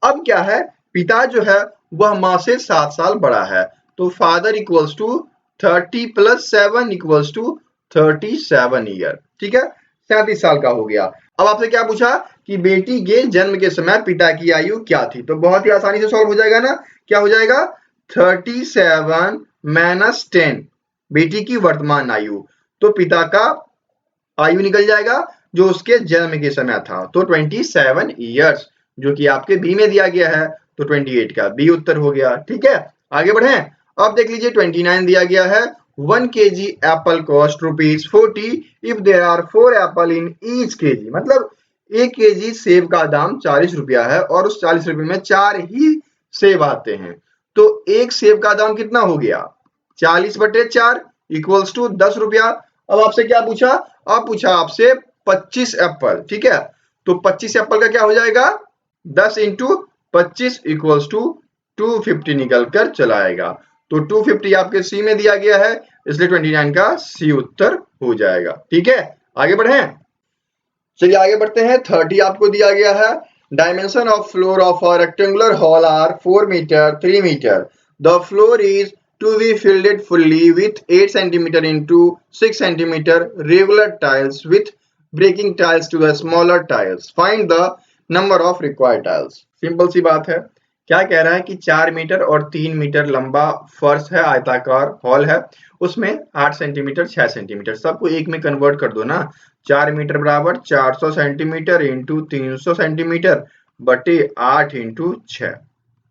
Speaker 2: अब क्या है, पिता जो है वह माँ से 7 साल बड़ा है, तो father equals to 30 plus 7 equals to 37 year. ठीक है, 37 साल का हो गया। अब आपसे क्या पूछा कि बेटी के जन्म के समय पिता की आयु क्या थी? तो बहुत ही आसानी से सॉल्व हो जाएगा ना। क्या हो जाएगा? 37 माइनस 10 बेटी की वर्तमान आयु, तो पिता का आयु निकल जाएगा जो उसके जन्म के समय था, तो 27 ईयर्स, जो कि आपके बी में दिया गया है, तो 28 का बी उत्तर हो गया। ठीक है, आगे बढ़े। अब देख लीजिए 29 दिया गया है, 1 kg apple cost ₹40 if there are 4 apple in each kg। मतलब 1 kg सेब का दाम 40 रुपया है और उस 40 रुपए में 4 ही सेब आते हैं, तो एक सेब का दाम कितना हो गया? 40/4 इक्वल्स टू 10 रुपया। अब आपसे क्या पूछा? अब पूछा आपसे 25 एप्पल। ठीक है, तो 25 एप्पल का क्या हो जाएगा? 10 इंटू 25 इक्वल्स टू 250 निकल कर चला आएगा, तो 250 आपके सी में दिया गया है, इसलिए 29 का सी उत्तर हो जाएगा। ठीक है, आगे बढ़े। चलिए आगे बढ़ते हैं। 30 आपको दिया गया है, dimension of floor of a rectangular hall are 4 metre 3 metre. The floor is to be filled fully with 8 cm into 6 cm regular tiles with breaking tiles to the smaller tiles. Find the number of required tiles. Simple सी बात है। क्या कह रहा है कि 4 metre और 3 metre लंबा फर्श है, आयताकार हॉल है, उसमें 8 सेंटीमीटर 6 सेंटीमीटर, सबको एक में कन्वर्ट कर दो ना। 4 मीटर बराबर 400 सेंटीमीटर इंटू 300 सेंटीमीटर बटे 8 इंटू 6।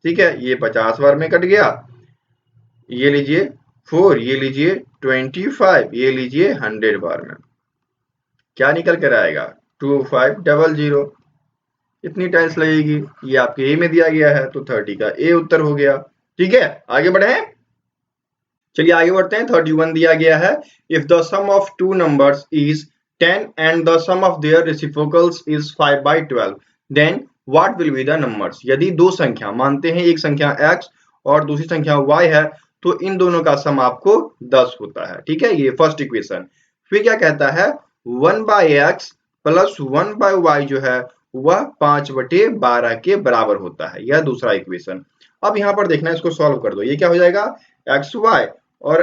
Speaker 2: ठीक है, ये 50 बार में कट गया, ये लीजिए 4, ये लीजिए 25, ये लीजिए 100 बार में। क्या निकल कर आएगा 2500। इतनी टाइम्स लगेगी, ये आपके ए में दिया गया है तो 30 का ए उत्तर हो गया। ठीक है, आगे बढ़े। चलिए आगे बढ़ते हैं। 31 दिया गया है, if the sum of two numbers is 10 and the sum of their reciprocals is 5/12 then what will be the numbers. यदि दो संख्या, मानते हैं एक संख्या x और दूसरी संख्या y है, तो इन दोनों का सम आपको 10 होता है। ठीक है, ये फर्स्ट इक्वेशन। फिर क्या कहता है, 1/x प्लस 1/y जो है वह 5/12 के बराबर होता है। यह दूसरा इक्वेशन। अब यहाँ पर देखना, इसको सॉल्व कर दो। ये क्या हो जाएगा, xy और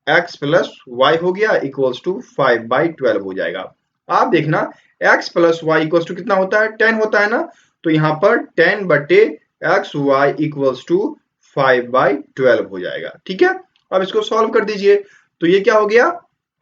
Speaker 2: x प्लस वाई हो गया इक्वल्स टू 5/12 हो जाएगा। आप देखना x plus Y equals to कितना होता है, 10 होता है ना, तो यहाँ पर 10/xy इक्वल्स टू 5/12 हो जाएगा। ठीक है, अब इसको सॉल्व कर दीजिए, तो ये क्या हो गया,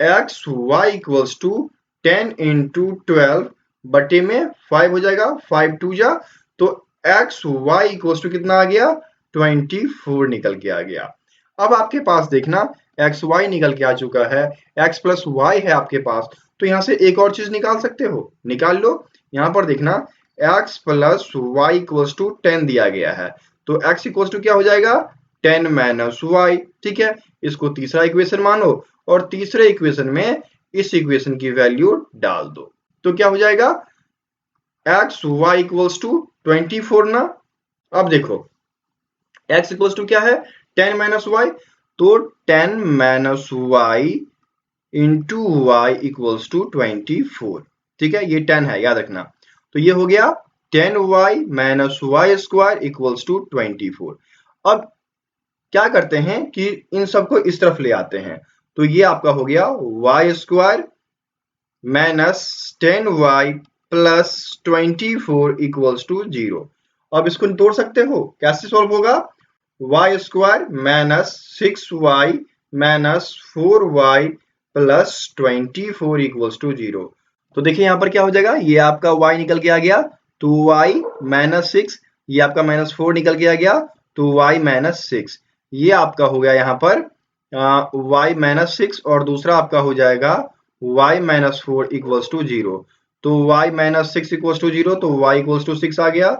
Speaker 2: xy इक्वल्स टू 10 इंटू 12 बटे में 5 हो जाएगा, 5 2 जा, तो xy इक्वल्स टू कितना आ गया, 24 निकल के आ गया। अब आपके पास देखना एक्स वाई निकल के आ चुका है, एक्स प्लस वाई है आपके पास, तो यहां से एक और चीज निकाल सकते हो, निकाल लो। यहां पर देखना X plus Y equals to 10 दिया गया है, तो एक्स इक्वल्स टू क्या हो जाएगा, 10 माइनस वाई। ठीक है, इसको तीसरा इक्वेशन मानो और तीसरे इक्वेशन में इस इक्वेशन की वैल्यू डाल दो, तो क्या हो जाएगा, एक्स वाई इक्वल्स टू 24 ना। अब देखो x इक्वल्स टू क्या है, 10 माइनस वाई, तो 10 minus Y into Y equals to 24। ठीक है, ये 10 है, याद रखना। तो ये हो गया 10y minus Y square equals to 24। अब क्या करते हैं कि इन सबको इस तरफ ले आते हैं, तो ये आपका हो गया Y square minus 10y plus 24 equals to 0। अब इसको तोड़ सकते हो, कैसे सॉल्व होगा, Y square minus 6y minus 4y plus 24 equals to 0। तो देखिए यहाँ पर क्या हो जाएगा, ये आपका y निकल के आ गया 2y माइनस 6, ये आपका माइनस 4 निकल के आ गया 2y माइनस 6, ये आपका हो गया यहाँ पर y माइनस 6 और दूसरा आपका हो जाएगा y माइनस 4 इक्वल्स टू 0। तो y माइनस 6 इक्वल्स टू 0, तो y इक्वल्स टू 6 आ गया।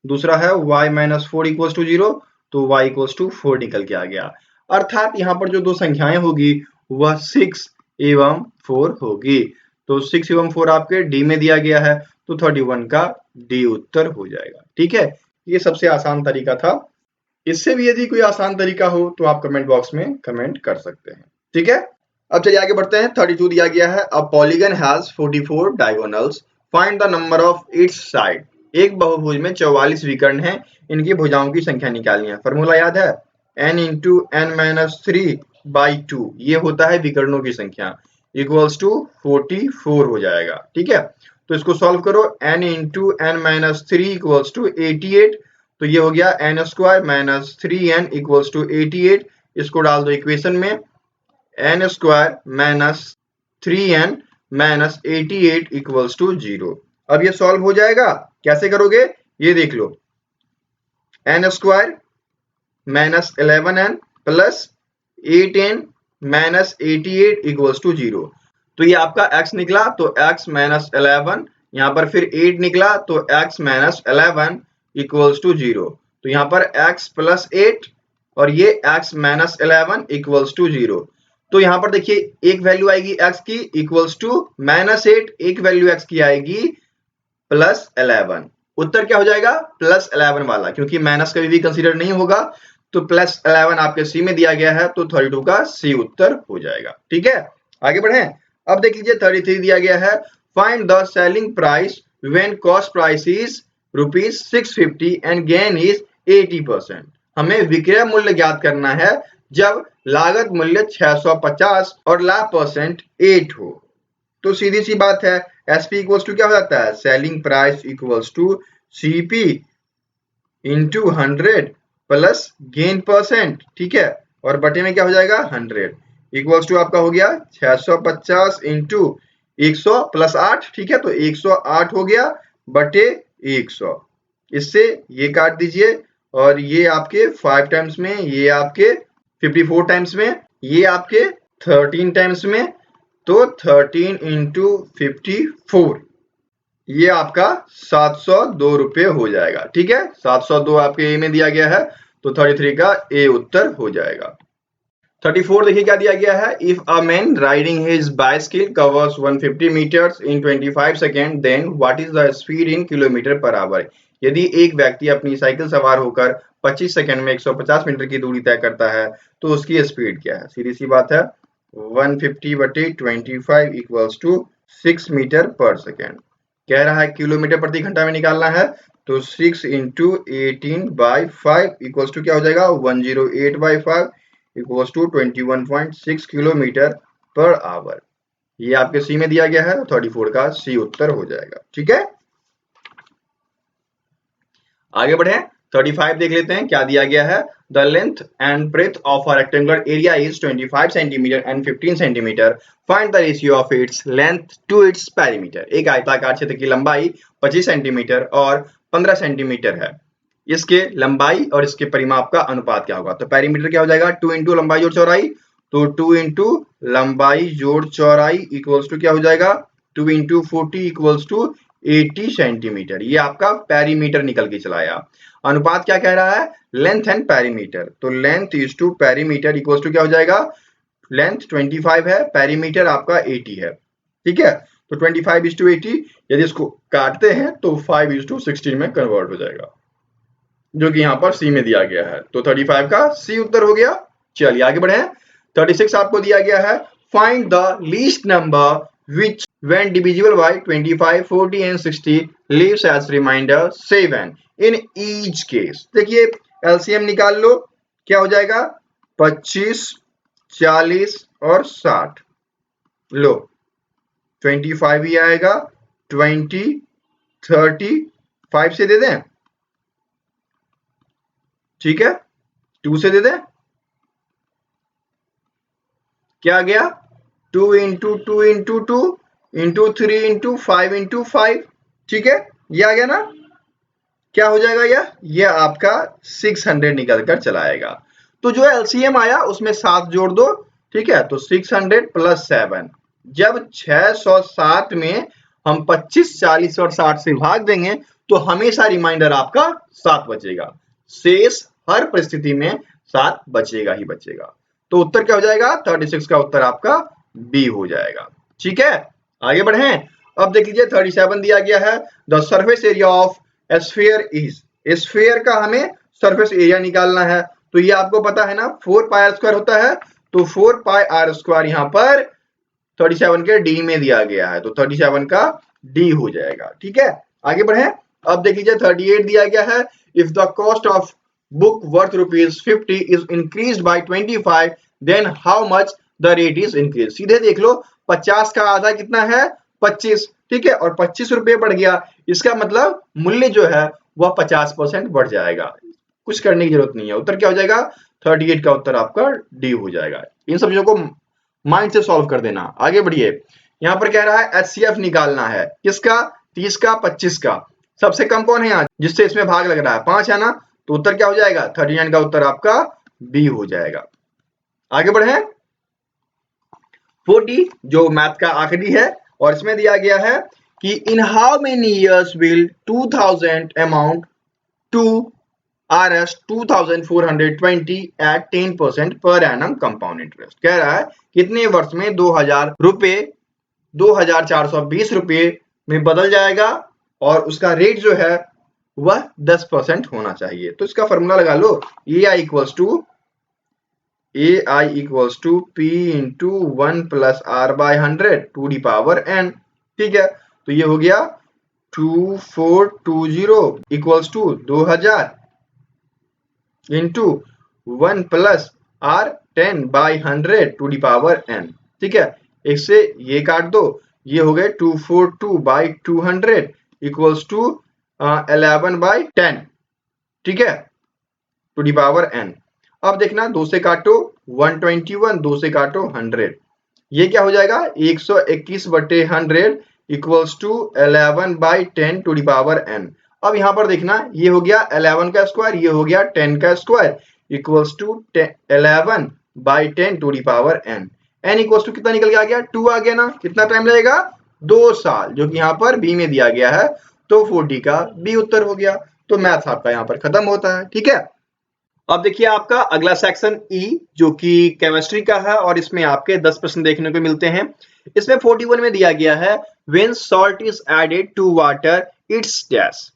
Speaker 2: दूसरा है y माइनस 4 इक्वल्स टू 0, तो y इक्वल्स टू 4 निकल के आ गया। अर्थात यहाँ पर जो दो संख्याएं होगी वह 6 एवं 4 होगी। तो 6 एवं 4 आपके डी में दिया गया है, तो 31 का डी उत्तर हो जाएगा। ठीक है, ये सबसे आसान तरीका था। इससे भी यदि कोई आसान तरीका हो तो आप कमेंट बॉक्स में कमेंट कर सकते हैं। ठीक है, अब चलिए आगे बढ़ते हैं। 32 दिया गया है, a polygon has 44 diagonals, find the number of its side. एक बहुभुज में 44 विकर्ण हैं, इनकी भुजाओं की संख्या निकालनी है। फॉर्मूला याद है, n इंटू n माइनस 3/2, ये होता है विकर्णों की संख्या, इक्वल्स टू 44 हो जाएगा। ठीक है, तो इसको सॉल्व करो, n into n minus 3 equals to 88, तो ये हो गया n square minus 3n equals to 88। इसको डाल दो इक्वेशन में, n square minus 3n minus 88 equals to 0। अब ये सॉल्व हो जाएगा, कैसे करोगे ये देख लो, n square minus 11n plus 8n minus 88 equals to 0। तो ये आपका x निकला, तो x माइनस 11, यहाँ पर फिर 8 निकला, तो x माइनस 11 इक्वल्स टू 0। तो यहाँ पर x प्लस 8 और ये x माइनस 11 इक्वल्स टू 0। तो यहाँ पर देखिए एक वैल्यू आएगी x की इक्वल्स टू माइनस 8, एक वैल्यू x की आएगी प्लस 11। उत्तर क्या हो जाएगा, प्लस 11 वाला, क्योंकि माइनस कभी भी कंसीडर नहीं होगा, तो प्लस 11 आपके सी में दिया गया है, तो 32 का सी उत्तर हो जाएगा। ठीक है, आगे बढ़े। अब देख लीजिए 33 दिया गया है, find the selling price when cost price is ₹650 and gain is 80%। हमें विक्रय मूल्य ज्ञात करना है जब लागत मूल्य 650 और लाभ परसेंट 8 हो। तो सीधी सी बात है, एसपी इक्वल्स टू क्या हो जाता है, selling price equals to CP into 100 plus gain percent. ठीक है, और बटे में क्या हो जाएगा 100 इक्वल्स टू आपका हो गया 650 इंटू 100 प्लस 8। ठीक है, तो 108 हो गया बटे 100। इससे ये काट दीजिए, और ये आपके 5 टाइम्स में, ये आपके 54 टाइम्स में, ये आपके 13 टाइम्स में, तो 13 इंटू 54 ये आपका 702 रुपये हो जाएगा। ठीक है, 702 आपके ए में दिया गया है, तो 33 का ए उत्तर हो जाएगा। 34 देखिए क्या दिया गया है। If a man riding his bicycle covers 150 metres in 25 second then what is the speed in kilometre per hour. यदि एक व्यक्ति अपनी साइकिल सवार होकर 25 सेकेंड में 150 मीटर की दूरी तय करता है तो उसकी स्पीड क्या है। सीधी सी बात है, 150/25 इक्वल्स टू 6 मीटर पर सेकेंड। कह रहा है किलोमीटर प्रति घंटा में निकालना है, तो 6 इंटू 18/5 इक्वल्स टू क्या हो जाएगा, 108/5 equals to 21.6 kilometre per hour. ये आपके सी में दिया गया है, 34 का सी उत्तर हो जाएगा। ठीक है, आगे बढ़े। 35 देख लेते हैं क्या दिया गया है। The length and breadth of a rectangular area is 25 centimetre and 15 centimetre. Find the ratio of its length to its perimeter. एक आयताकार क्षेत्र की लंबाई 25 सेंटीमीटर और 15 सेंटीमीटर है, इसके लंबाई और इसके परिमाप का अनुपात क्या होगा। तो पेरीमीटर क्या हो जाएगा, 2 इंटू लंबाई जोड़ चौड़ाई, तो 2 इंटू लंबाई जोड़ चौड़ाई इक्वल्स टू क्या हो जाएगा, 2 इंटू 40 इक्वल्स टू 80 सेंटीमीटर। ये आपका पेरीमीटर निकल के चला आया। अनुपात क्या कह रहा है, लेंथ एंड पेरीमीटर, तो length is to perimeter equals to क्या हो जाएगा, लेंथ 25 है, पेरीमीटर आपका 80 है। ठीक है, तो 25 इज टू 80, यदि इसको काटते हैं तो 5 इज टू 16 में कन्वर्ट हो जाएगा, जो कि यहाँ पर सी में दिया गया है। तो 35 का सी उत्तर हो गया। चलिए आगे बढ़े। 36 आपको दिया गया है। Find the least number which when divisible by 25, 40 and 60 leaves as remainder 7 in each case। देखिए एलसीएम निकाल लो, क्या हो जाएगा, 25, 40 और 60। लो 25 ही आएगा, 20, 30, 5 से दे दें, ठीक है, 2 से दे दें, क्या आ गया, 2 into 2 into 2 into 3 into 5 into 5। ठीक है, ये आ गया ना, क्या हो जाएगा, ये आपका 600 निकल कर चला आएगा। तो जो एलसीएम आया उसमें 7 जोड़ दो। ठीक है, तो 600 प्लस 7, जब 607 में हम 25, 40 और 60 से भाग देंगे तो हमेशा रिमाइंडर आपका 7 बचेगा। शेष हर परिस्थिति में 7 बचेगा ही बचेगा। तो उत्तर क्या हो जाएगा, 36 का उत्तर आपका बी हो जाएगा। ठीक है, आगे बढ़े। अब देख लीजिए 37 दिया गया है। The surface area of sphere is, sphere का हमें सरफेस एरिया निकालना है। तो ये आपको पता है ना, 4 पाई आर स्क्वायर होता है, तो 4 पाई आर स्क्वायर यहाँ पर 37 के डी में दिया गया है, तो 37 का डी हो जाएगा। ठीक है, आगे बढ़े। अब देख लीजिए 38 दिया गया है। If the cost of book worth ₹50 is increase by 25 then how much the rate is increase. सीधे देख लो, 50 का आधा कितना है, 25। ठीक है, और 25 रुपये बढ़ गया, इसका मतलब मूल्य जो है वह 50% बढ़ जाएगा। कुछ करने की जरूरत नहीं है। उत्तर क्या हो जाएगा, 38 का उत्तर आपका डी हो जाएगा। इन सब चीजों को माइंड से सॉल्व कर देना। आगे बढ़िए, यहाँ पर कह रहा है एचसीएफ निकालना है, किसका, 30 का, 25 का। सबसे कम कौन है यहाँ, जिससे इसमें भाग लग रहा है, 5 है ना, तो उत्तर क्या हो जाएगा, 39 का उत्तर आपका बी हो जाएगा। आगे बढ़े। 40 जो मैथ का आखिरी है, और इसमें दिया गया है कि in how many years will 2000 amount to RS 2420 at 10% per annum compound interest. कह रहा है कितने वर्ष में 2000 रुपए 2420 रुपए में बदल जाएगा और उसका रेट जो है वह 10% होना चाहिए। तो इसका फॉर्मूला लगा लो, AI equals to P into 1 plus R by 100 to the power n। ठीक है, तो ये हो गया 2420 equals to 2000 into 1 plus R 10 by 100 to the power n। ठीक है, एक से ये काट दो, ये हो गए 242 बाई 200 इक्वल्स टू 11 बाई 10। ठीक है, टू दी पावर n। अब देखना, 2 से काटो 121, 2 से काटो 100, ये क्या हो जाएगा, 121/100 equals to 11 by 10 to the power n। अब यहाँ पर देखना, ये हो गया 11 का स्क्वायर, ये हो गया 10 का square equals to 11 by 10 to the power n। n equal to कितना निकल के आ गया 2 आ गया ना। कितना टाइम लगेगा 2 साल, जो कि यहाँ पर बी में दिया गया है। तो 40 का बी उत्तर हो गया। तो मैथ आपका यहाँ पर खत्म होता है। ठीक है, अब देखिए आपका अगला सेक्शन ई, जो कि केमिस्ट्री का है और इसमें आपके 10 प्रश्न देखने को मिलते हैं। इसमें 41 में दिया गया है when salt is added to water it's dash.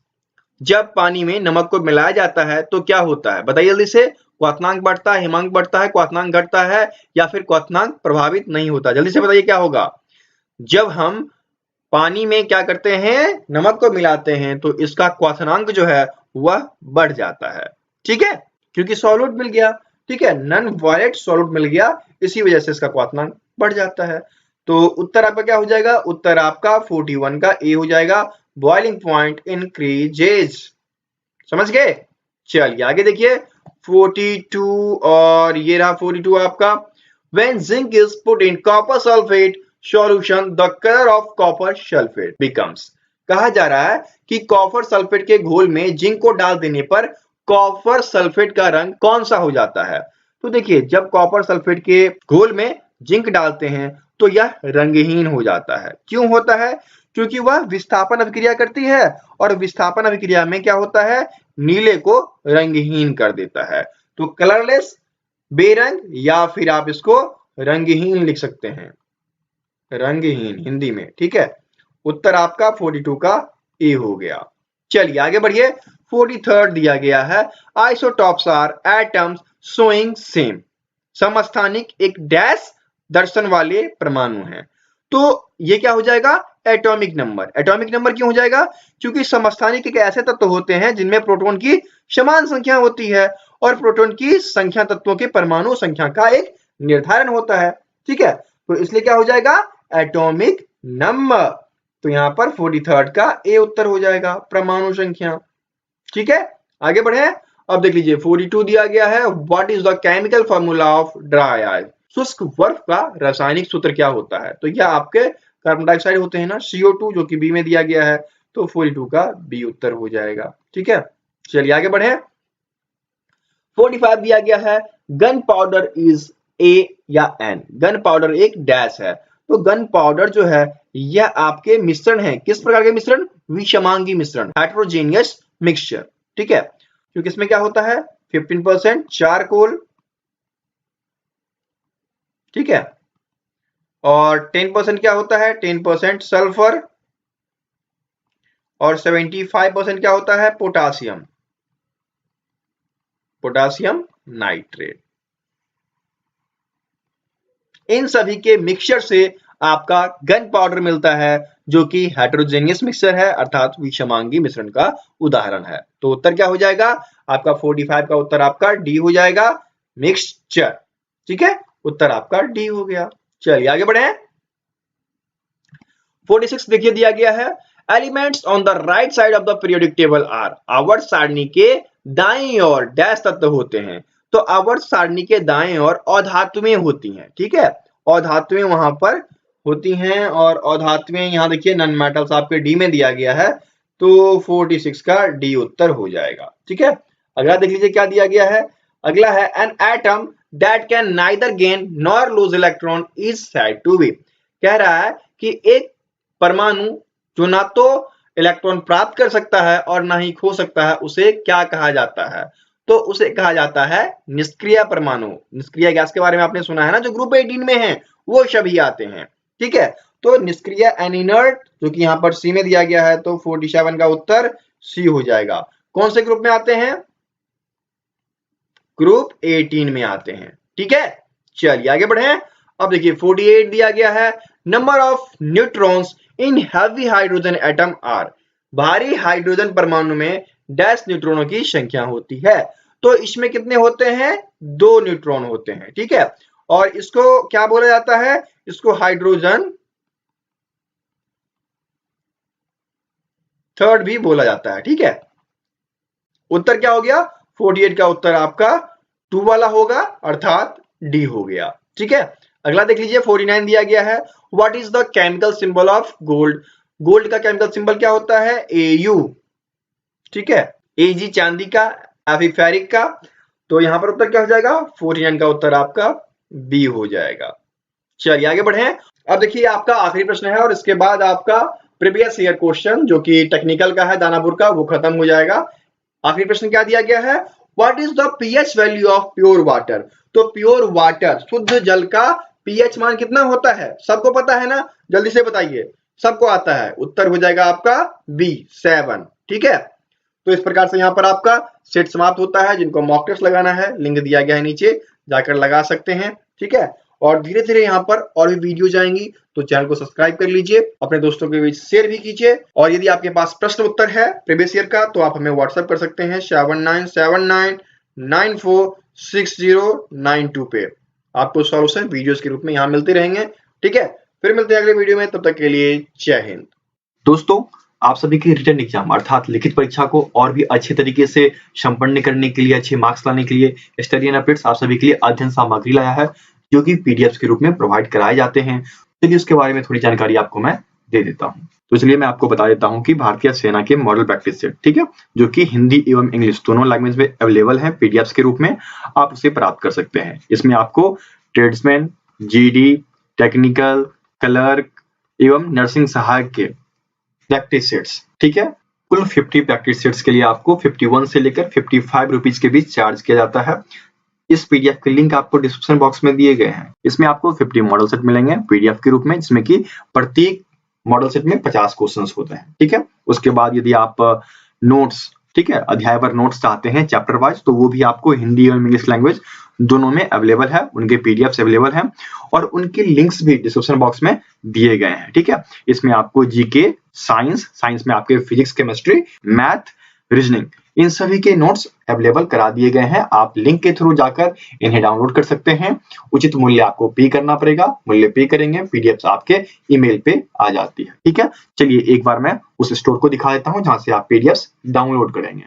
Speaker 2: जब पानी में नमक को मिलाया जाता है तो क्या होता है, बताइए जल्दी से। क्वथनांक बढ़ता है, हिमांक बढ़ता है, क्वथनांक घटता है, या फिर क्वथनांक प्रभावित नहीं होता? जल्दी से बताइए क्या होगा। जब हम पानी में क्या करते हैं, नमक को मिलाते हैं, तो इसका क्वथनांक जो है वह बढ़ जाता है। ठीक है, क्योंकि सॉल्यूट मिल गया। ठीक है, नॉन वायलेट सॉल्यूट मिल गया, इसी वजह से इसका क्वथनांक बढ़ जाता है। तो उत्तर आपका क्या हो जाएगा, उत्तर आपका 41 का ए हो जाएगा। Boiling point increases. समझ गए? चलिए आगे देखिए 42, और ये रहा 42 आपका। When zinc is put in copper sulfate solution, the color of copper sulfate becomes। कहा जा रहा है कि कॉपर सल्फेट के घोल में जिंक को डाल देने पर कॉपर सल्फेट का रंग कौन सा हो जाता है? तो देखिए, जब कॉपर सल्फेट के घोल में जिंक डालते हैं तो यह रंगहीन हो जाता है। क्यों होता है? क्योंकि वह विस्थापन अभिक्रिया करती है, और विस्थापन अभिक्रिया में क्या होता है, नीले को रंगहीन कर देता है। तो कलरलेस, बेरंग, या फिर आप इसको रंगहीन लिख सकते हैं, रंगहीन हिंदी में। ठीक है, उत्तर आपका 42 का ए हो गया। चलिए आगे बढ़िए 43 दिया गया है isotopes are atoms showing same. समस्थानिक एक डैश दर्शन वाले परमाणु हैं। तो ये क्या हो जाएगा, एटॉमिक नंबर। एटॉमिक नंबर क्यों हो जाएगा? क्योंकि समस्थानिक एक ऐसे तत्व होते हैं जिनमें प्रोटॉन की समान संख्या होती है, और प्रोटॉन की संख्या तत्वों के परमाणु संख्या का एक निर्धारण होता है। ठीक है, तो इसलिए क्या हो जाएगा, एटॉमिक नंबर। तो यहाँ पर 43 का ए उत्तर हो जाएगा, परमाणु संख्या। ठीक है, आगे बढ़े। अब देख लीजिए 42 दिया गया है, what is the chemical formula of dry ice. शुष्क बर्फ का रासायनिक सूत्र क्या होता है? तो यह आपके कार्बन डाइऑक्साइड होते हैं ना, CO2, जो कि बी में दिया गया है। तो 42 का बी उत्तर हो जाएगा। ठीक है, चलिए आगे बढ़े 45 दिया गया है गन पाउडर इज ए या एन। गन पाउडर एक डैश है। तो गन पाउडर जो है यह आपके मिश्रण है। किस प्रकार के मिश्रण? विषमांगी मिश्रण, हेट्रोजेनियस मिक्सचर। ठीक है, क्योंकि इसमें क्या होता है 15% चारकोल, ठीक है, और 10% क्या होता है, 10% सल्फर, और 75% क्या होता है, पोटासियम, पोटासियम नाइट्रेट। इन सभी के मिक्सचर से आपका गन पाउडर मिलता है, जो कि हेटेरोजेनियस मिक्सचर है, अर्थात विषमांगी मिश्रण का उदाहरण है। तो उत्तर क्या हो जाएगा आपका 45 का उत्तर आपका डी हो जाएगा, मिक्सचर। ठीक है, उत्तर आपका डी हो गया। चलिए आगे बढ़े 46 देखिए दिया गया है elements on the right side of the periodic table are. आवर्त सारणी के दाईं ओर डैश तत्व होते हैं। तो आवर्त सारणी के दाएं ओर अधातुएं होती हैं। ठीक है, अधातुएं वहां पर होती हैं, और अधातुएं यहाँ देखिए नॉन मेटल्स आपके डी में दिया गया है। तो 46 का डी उत्तर हो जाएगा। ठीक है, अगला देख लीजिए क्या दिया गया है। अगला है an atom that can neither gain nor lose electron is said to be. कह रहा है कि एक परमाणु जो ना तो इलेक्ट्रॉन प्राप्त कर सकता है और ना ही खो सकता है, उसे क्या कहा जाता है? तो उसे कहा जाता है निष्क्रिय परमाणु। निष्क्रिय गैस के बारे में आपने सुना है ना, जो ग्रुप 18 में है वो सभी आते हैं। ठीक है, तो निष्क्रिय एनिनर्ट, जो कि यहाँ पर सी में दिया गया है, तो 47 का उत्तर सी हो जाएगा। कौन से ग्रुप में आते हैं? ग्रुप 18 में आते हैं। ठीक है, चलिए आगे बढ़े। अब देखिए 48 दिया गया है number of neutrons in heavy hydrogen atom are. भारी हाइड्रोजन परमाणु में डैश न्यूट्रॉनों की संख्या होती है। तो इसमें कितने होते हैं? 2 न्यूट्रॉन होते हैं। ठीक है, और इसको क्या बोला जाता है? इसको हाइड्रोजन थर्ड भी बोला जाता है। ठीक है, उत्तर क्या हो गया? 48 का उत्तर आपका 2 वाला होगा, अर्थात डी हो गया। ठीक है, अगला देख लीजिए 49 दिया गया है what is the chemical symbol of gold. Gold का केमिकल सिंबल क्या होता है? AU। ठीक है, AG चांदी का, Fe फेरिक का। तो यहां पर उत्तर क्या हो जाएगा? 49 का उत्तर आपका बी हो जाएगा। चलिए आगे बढ़े। अब देखिए आपका आखिरी प्रश्न है और इसके बाद आपका प्रीवियस ईयर क्वेश्चन जो कि टेक्निकल का है दानापुर का, वो खत्म हो जाएगा। आखिरी प्रश्न क्या दिया गया है, what is the pH value of pure water. तो प्योर वाटर, शुद्ध जल का पीएच मान कितना होता है, सबको पता है ना, जल्दी से बताइए, सबको आता है। उत्तर हो जाएगा आपका बी 7। ठीक है, तो इस प्रकार से यहाँ पर आपका सेट समाप्त होता है। जिनको मॉक टेस्ट लगाना है लिंक दिया गया है नीचे, जाकर लगा सकते हैं। ठीक है, और धीरे धीरे यहाँ पर और भी वीडियो जाएंगी, तो चैनल को सब्सक्राइब कर लीजिए, अपने दोस्तों के बीच शेयर भी कीजिए। और यदि आपके पास प्रश्न उत्तर है प्रीवियस ईयर का तो आप हमें व्हाट्सएप कर सकते हैं 7979946092 पे। आपको सॉल्यूशन वीडियोस के रूप में यहाँ मिलते रहेंगे। ठीक है, फिर मिलते हैं अगले वीडियो में, तब तक के लिए जय हिंद।
Speaker 3: दोस्तों, आप सभी की रिटन एग्जाम अर्थात लिखित परीक्षा को और भी अच्छे तरीके से संपन्न करने के लिए, अच्छे मार्क्स लाने के लिए स्टडी एंड अपडेट्स आप सभी के लिए अध्ययन सामग्री लाया है, जो कि पीडीएफ के रूप में प्रोवाइड कराए जाते हैं। चलिए उसके बारे में थोड़ी जानकारी आपको मैं दे देता हूँ। तो चलिए मैं आपको बता देता हूँ कि भारतीय सेना के मॉडल प्रैक्टिस सेट, ठीक है, जो कि हिंदी एवं इंग्लिश दोनों लैंग्वेज में अवेलेबल है पीडीएफ के रूप में, आप उसे प्राप्त कर सकते हैं। इसमें आपको ट्रेड्समैन, जीडी, टेक्निकल, क्लर्क एवं नर्सिंग सहायक के प्रैक्टिस सेट्स, ठीक है, कुल 50 प्रैक्टिस सेट्स के लिए आपको 51 से लेकर 55 रुपीज के बीच चार्ज किया जाता है। इस पीडीएफ के लिंक आपको डिस्क्रिप्शन बॉक्स में दिए गए हैं। इसमें आपको 50 मॉडल सेट मिलेंगे पीडीएफ के रूप में, जिसमें कि प्रत्येक मॉडल सेट में 50 क्वेश्चंस होते हैं। ठीक है, उसके बाद यदि आप नोट्स, ठीक है, अध्यायवार नोट्स चाहते हैं चैप्टर वाइज, तो वो भी आपको हिंदी और इंग्लिश लैंग्वेज दोनों में अवेलेबल है, उनके पीडीएफ अवेलेबल हैं और उनके लिंक्स भी डिस्क्रिप्शन बॉक्स में दिए गए हैं। ठीक है, इसमें आपको जीके, साइंस में आपके फिजिक्स, केमिस्ट्री, मैथ, रीजनिंग, इन सभी के नोट्स अवेलेबल करा दिए गए हैं। आप लिंक के थ्रू जाकर इन्हें डाउनलोड कर सकते हैं। उचित मूल्य आपको पे करना पड़ेगा, मूल्य पे करेंगे, पीडीएफ आपके ईमेल पे आ जाती है। ठीक है, चलिए एक बार मैं उस स्टोर को दिखा देता हूं जहां से आप पीडीएफ डाउनलोड करेंगे।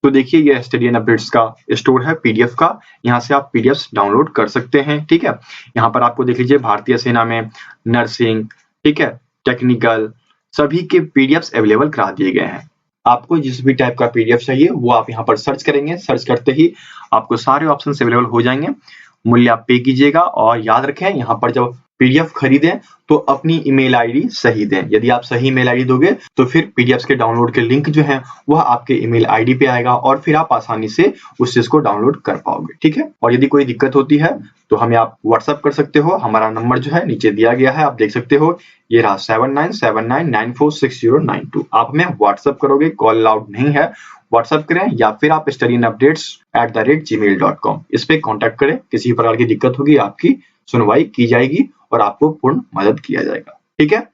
Speaker 3: तो देखिए ये स्टडी एंड अपडेट्स का स्टोर है पीडीएफ का, यहाँ से आप पीडीएफ डाउनलोड कर सकते हैं। ठीक है, यहाँ पर आपको देख लीजिए भारतीय सेना में नर्सिंग, ठीक है, टेक्निकल, सभी के पीडीएफ अवेलेबल करा दिए गए हैं। आपको जिस भी टाइप का पीडीएफ चाहिए वो आप यहाँ पर सर्च करेंगे, सर्च करते ही आपको सारे ऑप्शन अवेलेबल हो जाएंगे। मूल्य आप पे कीजिएगा और याद रखें यहाँ पर जब पीडीएफ खरीदें तो अपनी ईमेल आईडी सही दें। यदि आप सही ईमेल आईडी दोगे तो फिर पीडीएफ के डाउनलोड के लिंक जो है वह आपके ईमेल आईडी पे आएगा और फिर आप आसानी से उस चीज को डाउनलोड कर पाओगे। ठीक है, और यदि कोई दिक्कत होती है तो हमें आप व्हाट्सएप कर सकते हो। हमारा नंबर जो है नीचे दिया गया है, आप देख सकते हो, ये रहा 7979946092। आप हमें व्हाट्सएप करोगे, कॉल अलाउड नहीं है, व्हाट्सएप करें या फिर आप studyandupdates@gmail.com इस पे कांटेक्ट करें। किसी प्रकार की दिक्कत होगी आपकी सुनवाई की जाएगी और आपको पूर्ण मदद किया जाएगा। ठीक है,